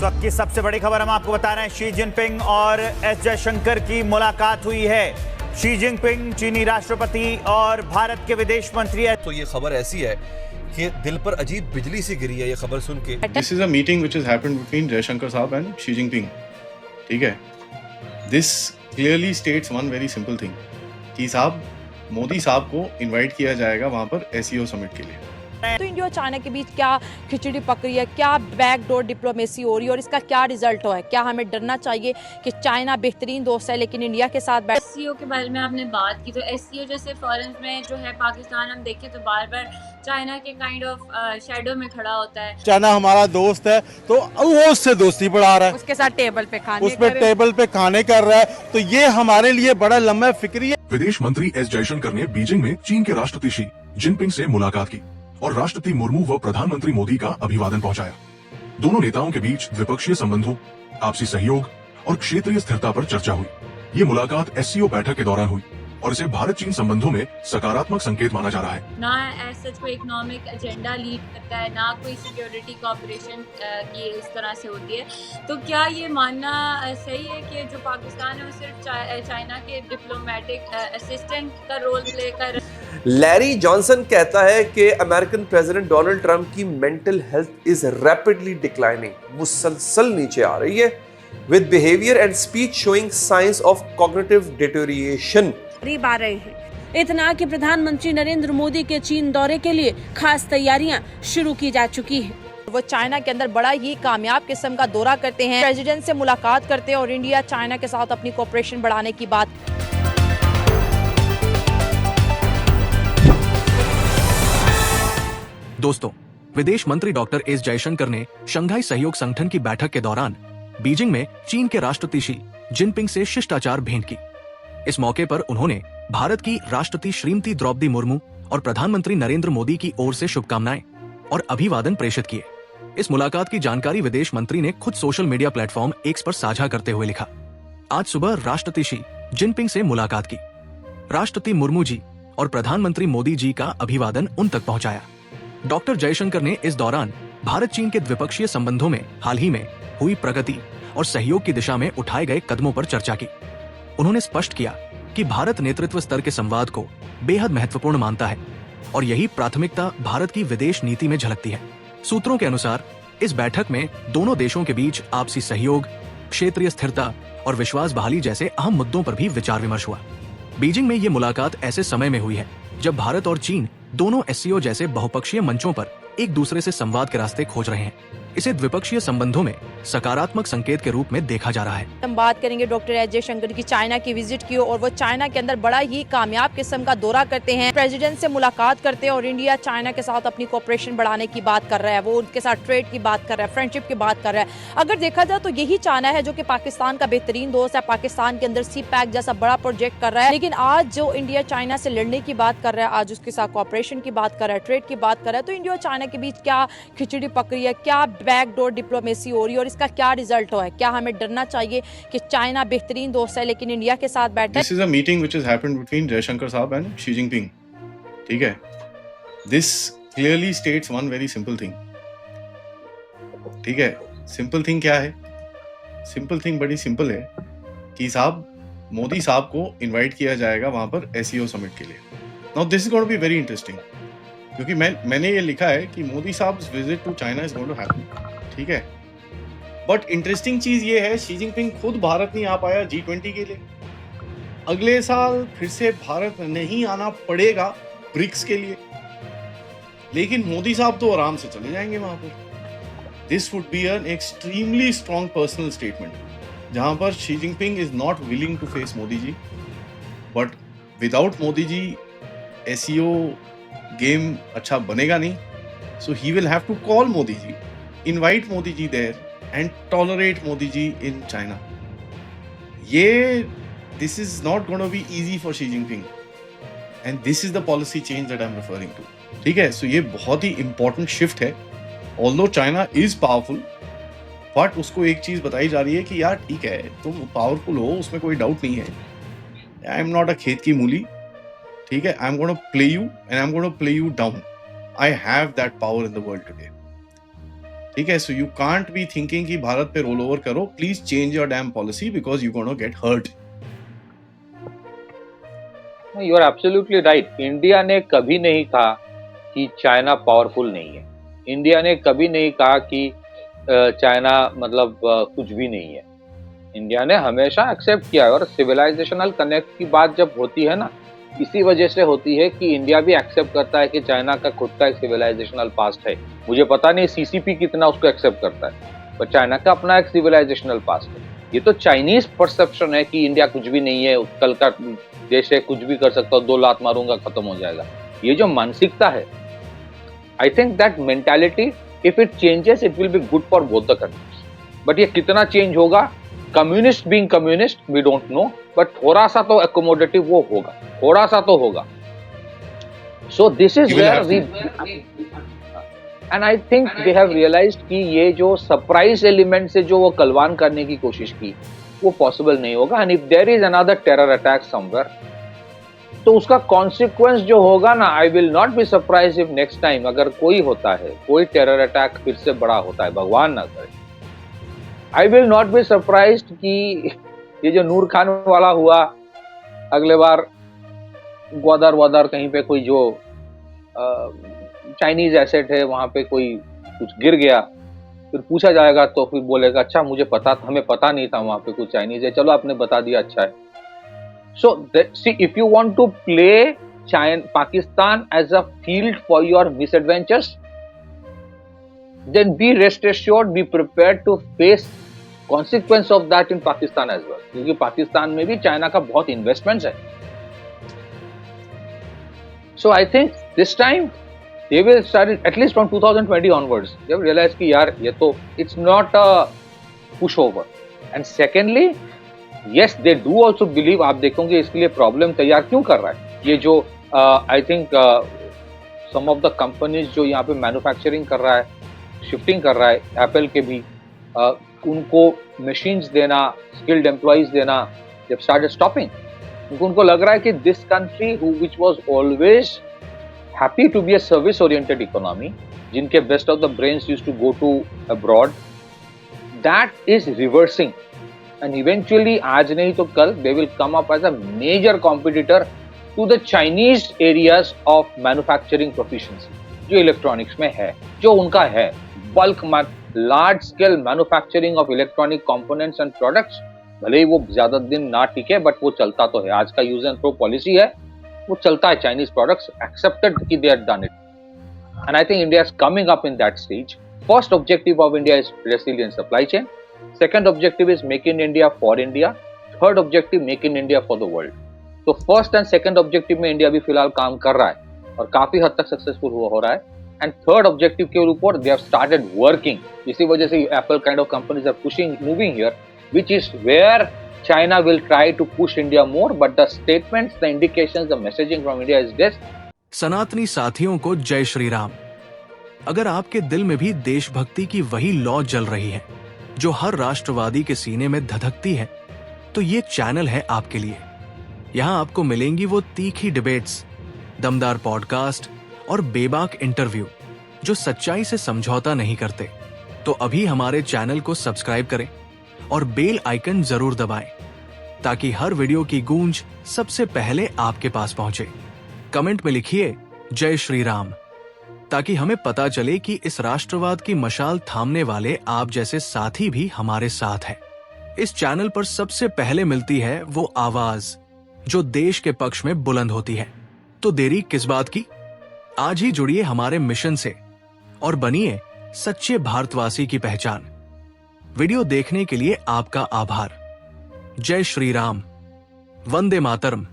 इस वक्त की सबसे बड़ी खबर हम आपको बता रहे हैं, शी जिनपिंग और एस जयशंकर की मुलाकात हुई है। शी जिनपिंग चीनी राष्ट्रपति और भारत के विदेश मंत्री है। तो ये खबर ऐसी है कि दिल पर अजीब बिजली सी गिरी है ये खबर सुन के। This is a meeting which has happened between Jaishankar साहब एंड शी जिनपिंग। ठीक है, this clearly states one very simple thing कि साहब मोदी साहब को इनवाइट किया जाएगा वहां पर एससीओ समिट के लिए। तो इंडिया और चाइना के बीच क्या खिचड़ी पक रही है, क्या बैकडोर डिप्लोमेसी हो रही है और इसका क्या रिजल्ट हो है? क्या हमें डरना चाहिए कि चाइना बेहतरीन दोस्त है लेकिन इंडिया के साथ एससीओ के बारे में आपने बात की, तो एससीओ जैसे फॉरेन में जो है पाकिस्तान हम देखें तो बार बार चाइना के काइंड ऑफ शैडो में खड़ा होता है। चाइना हमारा दोस्त है तो वो उससे दोस्ती बढ़ा रहा है, उसके साथ टेबल पे खाने उस पर टेबल पे खाने कर रहा है, तो ये हमारे लिए बड़ा लम्बा फिक्री है। विदेश मंत्री एस जयशंकर ने बीजिंग में चीन के राष्ट्रपति शी जिनपिंग से मुलाकात की और राष्ट्रपति मुर्मू व प्रधानमंत्री मोदी का अभिवादन पहुंचाया। दोनों नेताओं के बीच द्विपक्षीय संबंधों, आपसी सहयोग और क्षेत्रीय स्थिरता पर चर्चा हुई। ये मुलाकात एससीओ बैठक के दौरान हुई और इसे भारत चीन संबंधों में सकारात्मक संकेत माना जा रहा है। ना ऐसा कोई इकोनॉमिक एजेंडा लीड करता है, ना कोई सिक्योरिटी कॉपरेशन की इस तरह से होती है। तो क्या ये मानना सही है कि जो पाकिस्तान है वो सिर्फ चाइना के डिप्लोमेटिक असिस्टेंट का रोल प्ले कर रहा है? लैरी जॉनसन कहता है कि अमेरिकन प्रेसिडेंट डोनाल्ड ट्रंप की mental health is rapidly declining, मुसलसल नीचे आ रही है, with behaviour and speech showing science of cognitive deterioration. करीब आ रहे हैं, इतना कि प्रधानमंत्री नरेंद्र मोदी के चीन दौरे के लिए खास तैयारियां शुरू की जा चुकी हैं। वो चाइना के अंदर बड़ा ही कामयाब किस्म का दौरा करते हैं, प्रेसिडेंट से मुलाकात करते हैं और इंडिया चाइना के साथ अपनी कोऑपरेशन बढ़ाने की बात। दोस्तों, विदेश मंत्री डॉक्टर एस जयशंकर ने शंघाई सहयोग संगठन की बैठक के दौरान बीजिंग में चीन के राष्ट्रपति शी जिनपिंग से शिष्टाचार भेंट की। इस मौके पर उन्होंने भारत की राष्ट्रपति श्रीमती द्रौपदी मुर्मू और प्रधानमंत्री नरेंद्र मोदी की ओर से शुभकामनाएं और अभिवादन प्रेषित किए। इस मुलाकात की जानकारी विदेश मंत्री ने खुद सोशल मीडिया प्लेटफॉर्म एक्स पर साझा करते हुए लिखा, आज सुबह राष्ट्रपति शी जिनपिंग से मुलाकात की, राष्ट्रपति मुर्मू जी और प्रधानमंत्री मोदी जी का अभिवादन उन तक पहुंचाया। डॉक्टर जयशंकर ने इस दौरान भारत चीन के द्विपक्षीय संबंधों में हाल ही में हुई प्रगति और सहयोग की दिशा में उठाए गए कदमों पर चर्चा की। उन्होंने स्पष्ट किया कि भारत नेतृत्व स्तर के संवाद को बेहद महत्वपूर्ण मानता है और यही प्राथमिकता भारत की विदेश नीति में झलकती है। सूत्रों के अनुसार इस बैठक में दोनों देशों के बीच आपसी सहयोग, क्षेत्रीय स्थिरता और विश्वास बहाली जैसे अहम मुद्दों पर भी विचार विमर्श हुआ। बीजिंग में ये मुलाकात ऐसे समय में हुई है जब भारत और चीन दोनों एससीओ जैसे बहुपक्षीय मंचों पर एक दूसरे से संवाद के रास्ते खोज रहे हैं। इसे द्विपक्षीय संबंधों में सकारात्मक संकेत के रूप में देखा जा रहा है। हम बात करेंगे डॉक्टर एस जयशंकर की चाइना की विजिट की और वो चाइना के अंदर बड़ा ही कामयाब किस्म का दौरा करते हैं, प्रेसिडेंट से मुलाकात करते हैं और इंडिया चाइना के साथ अपनी कोऑपरेशन बढ़ाने की बात कर रहा है, वो उनके साथ ट्रेड की बात कर रहा है, फ्रेंडशिप की बात कर रहा है। अगर देखा जाए तो यही चाइना है जो कि पाकिस्तान का बेहतरीन दोस्त है, पाकिस्तान के अंदर सी पैक जैसा बड़ा प्रोजेक्ट कर रहा है, लेकिन आज जो इंडिया चाइना से लड़ने की बात कर रहा है, आज उसके साथ कोऑपरेशन की बात कर रहा है, ट्रेड की बात कर रहा है, तो इंडिया और चाइना के बीच क्या खिचड़ी पक रही है, क्या बैकडोर डिप्लोमेसी हो रही है और इसका क्या रिजल्ट हो है? क्या हमें डरना चाहिए कि चाइना बेहतरीन दोस्त है लेकिन इंडिया के साथ बैठा है? This is a meeting which has happened between Jaishankar साहब एंड शी जिनपिंग। ठीक है, this clearly states one very simple thing. ठीक है, सिंपल थिंग क्या है? सिंपल थिंग बड़ी सिंपल है कि साहब मोदी साहब को इनवाइट किया जाएगा वहां पर एससीओ समिट के लिए। Now this is going to be very interesting, क्योंकि मैंने ये लिखा है कि मोदी साहब visit to China is going to happen. ठीक है, बट इंटरेस्टिंग चीज ये है, शी जिनपिंग खुद भारत नहीं आ पाया G20 के लिए। अगले साल फिर से भारत नहीं आना पड़ेगा ब्रिक्स के लिए, लेकिन मोदी साहब तो आराम से चले जाएंगे वहां पर। This would be an extremely strong personal statement, जहां पर Xi Jinping is not willing to face Modi ji, but without Modi ji SCO game अच्छा बनेगा नहीं। So he will have to call Modi ji, invite Modi ji there and tolerate Modi ji in China. This is not going to be easy for Xi Jinping, and this is the policy change that I'm referring to. ठीक है, so ये बहुत ही important shift है। Although China is powerful, but उसको एक चीज बताई जा रही है कि यार ठीक है, तुम पावरफुल हो, उसमें कोई डाउट नहीं है। आई एम नॉट अ खेत की मूली। ठीक है, I am going to play you and I am going to play you down. I have that power in the world today. ठीक है, so you can't be thinking कि भारत पे roll over करो, please change your damn policy because you gonna get hurt. You are absolutely right. India ने कभी नहीं कहा कि चाइना पावरफुल नहीं है, इंडिया ने कभी नहीं कहा कि चाइना मतलब कुछ भी नहीं है। इंडिया ने हमेशा एक्सेप्ट किया है, और सिविलाइजेशनल कनेक्ट की बात जब होती है ना, इसी वजह से होती है कि इंडिया भी एक्सेप्ट करता है कि चाइना का खुद का एक सिविलाइजेशनल पास्ट है। मुझे पता नहीं सीसीपी कितना उसको एक्सेप्ट करता है, पर चाइना का अपना एक सिविलाइजेशनल पास्ट है। ये तो चाइनीज परसेप्शन है कि इंडिया कुछ भी नहीं है, कल का देश है, कुछ भी कर सकता हूँ, 2 लात मारूंगा खत्म हो जाएगा। ये जो मानसिकता है, I think that mentality if it changes it will be good for both the countries. But ये कितना चेंज होगा, communist being communist we don't know, but थोड़ा सा तो एकोमोडेटिव वो होगा, थोड़ा सा तो होगा। So this is where we, and I think they have realised कि ये जो सरप्राइज एलिमेंट से जो वो कलवान करने की कोशिश की वो पॉसिबल नहीं होगा। And if there is another terror attack somewhere, तो उसका कॉन्सिक्वेंस जो होगा ना, I will not be surprise if next time अगर कोई होता है, कोई टेरर अटैक फिर से बड़ा होता है, भगवान ना करे, आई विल नॉट बी सरप्राइज कि ये जो नूर खान वाला हुआ, अगले बार ग्वादर वादर कहीं पे कोई जो चाइनीज एसेट है वहां पे कोई कुछ गिर गया, फिर पूछा जाएगा तो फिर बोलेगा अच्छा मुझे पता था, हमें पता नहीं था वहां पे कुछ चाइनीज है, चलो आपने बता दिया, अच्छा है। So, see, if you want to play Pakistan as a field for your misadventures, then be rest assured, be prepared to face consequence of that in Pakistan as well. क्योंकि पाकिस्तान में भी चाइना का बहुत इन्वेस्टमेंट्स है। So I think this time they will start it, at least from 2020 onwards. They will realize कि यार ये तो it's not a pushover. And secondly, yes, they do also believe, आप देखोगे इसके लिए प्रॉब्लम तैयार क्यों कर रहा है ये जो I think some of the companies जो यहाँ पे मैन्युफैक्चरिंग कर रहा है, शिफ्टिंग कर रहा है, एप्पल के भी उनको मशीन्स देना, स्किल्ड एम्प्लॉइज देना, जब स्टार्टेड स्टॉपिंग, क्योंकि उनको लग रहा है कि this country which was always happy to be a service oriented economy, जिनके best of the brains used to go to abroad, that is reversing. And eventually, आज नहीं तो कल, they will come up as a major competitor to the Chinese areas of manufacturing proficiency, जो electronics में है, जो उनका है bulk large scale manufacturing of electronic components and products। भले ही वो ज्यादा दिन ना टिके, बट वो चलता तो है। आज का यूज एंड थ्रो पॉलिसी है, वो चलता है। चाइनीज प्रोडक्ट्स एक्सेप्टेड कि they have done it, and I think India is coming up in that stage. First objective of India is resilient supply chain, second objective is make in India for India, third objective make in India for the world। तो first and second objective में India भी फिलहाल काम कर रहा है और काफी हद तक सक्सेसफुल हो रहा है, एंड थर्ड ऑब्जेक्टिव के ऊपर दे हैव स्टार्टेड वर्किंग। इसी वजह से Apple kind of companies are pushing moving here, which is where China will try to push India more, but the statements, the indications, the messaging from India is this. सनातनी साथियों को जय श्री राम। अगर आपके दिल में भी देशभक्ति की वही लौ जल रही है जो हर राष्ट्रवादी के सीने में धधकती है, तो ये चैनल है आपके लिए। यहाँ आपको मिलेंगी वो तीखी डिबेट्स, दमदार पॉडकास्ट और बेबाक इंटरव्यू जो सच्चाई से समझौता नहीं करते। तो अभी हमारे चैनल को सब्सक्राइब करें और बेल आइकन जरूर दबाएं, ताकि हर वीडियो की गूंज सबसे पहले आपके पास पहुंचे। कमेंट में लिखिए जय श्री राम, ताकि हमें पता चले कि इस राष्ट्रवाद की मशाल थामने वाले आप जैसे साथी भी हमारे साथ हैं। इस चैनल पर सबसे पहले मिलती है वो आवाज जो देश के पक्ष में बुलंद होती है। तो देरी किस बात की, आज ही जुड़िए हमारे मिशन से और बनिए सच्चे भारतवासी की पहचान। वीडियो देखने के लिए आपका आभार। जय श्री राम, वंदे मातरम।